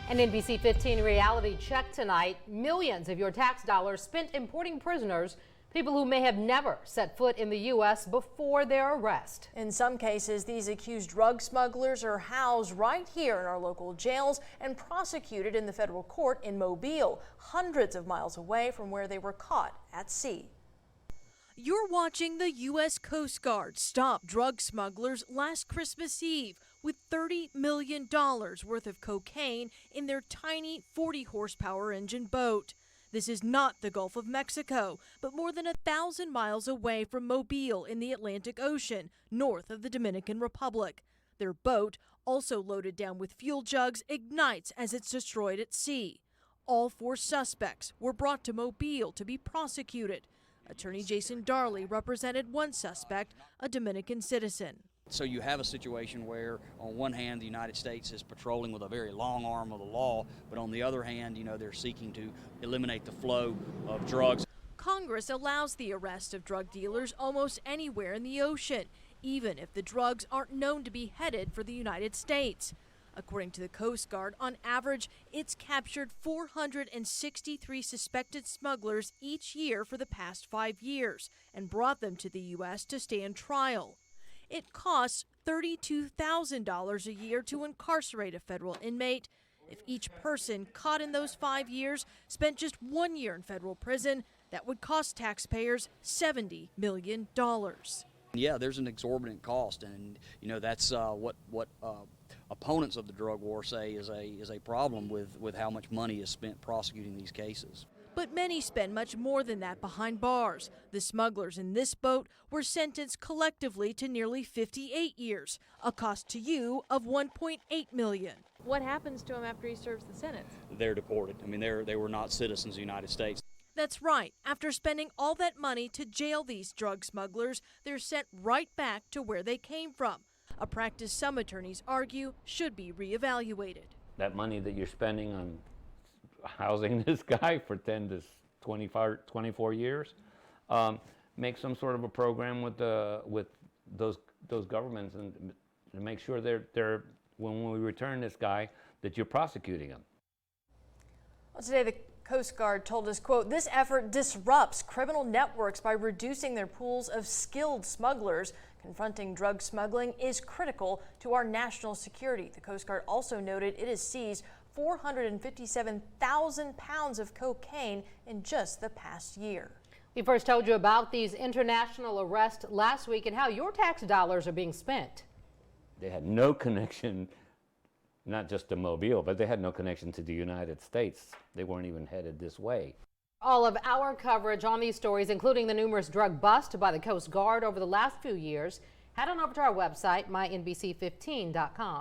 An NBC 15 reality check tonight. Millions of your tax dollars spent importing prisoners, people who may have never set foot in the U.S. before their arrest. In some cases, these accused drug smugglers are housed right here in our local jails and prosecuted in the federal court in Mobile, hundreds of miles away from where they were caught at sea. You're watching the U.S. Coast Guard stop drug smugglers last Christmas Eve with $30 million worth of cocaine in their tiny 40-horsepower engine boat. This is not the Gulf of Mexico, but more than 1,000 miles away from Mobile in the Atlantic Ocean, north of the Dominican Republic. Their boat, also loaded down with fuel jugs, ignites as it's destroyed at sea. All 4 suspects were brought to Mobile to be prosecuted. Attorney Jason Darley represented one suspect, a Dominican citizen. So you have a situation where, on one hand, the United States is patrolling with a very long arm of the law, but on the other hand, they're seeking to eliminate the flow of drugs. Congress allows the arrest of drug dealers almost anywhere in the ocean, even if the drugs aren't known to be headed for the United States. According to the Coast Guard, on average, it's captured 463 suspected smugglers each year for the past 5 years and brought them to the U.S. to stand trial. It costs $32,000 a year to incarcerate a federal inmate. If each person caught in those 5 years spent just 1 year in federal prison, that would cost taxpayers $70 million. Yeah, there's an exorbitant cost, and that's what opponents of the drug war say is a problem with how much money is spent prosecuting these cases. But many spend much more than that behind bars. The smugglers in this boat were sentenced collectively to nearly 58 years, a cost to you of $1.8 million. What happens to him after he serves the sentence? They're deported. They were not citizens of the United States. That's right. After spending all that money to jail these drug smugglers, they're sent right back to where they came from, a practice some attorneys argue should be reevaluated. That money that you're spending on housing this guy for 10 to 24 years, make some sort of a program with those governments and make sure they're when we return this guy that you're prosecuting him. Well, today the Coast Guard told us, quote, "This effort disrupts criminal networks by reducing their pools of skilled smugglers. Confronting drug smuggling is critical to our national security." The Coast Guard also noted it has seized 457,000 pounds of cocaine in just the past year. We first told you about these international arrests last week and how your tax dollars are being spent. They had no connection, not just to Mobile, but they had no connection to the United States. They weren't even headed this way. All of our coverage on these stories, including the numerous drug busts by the Coast Guard over the last few years, head on over to our website, mynbc15.com.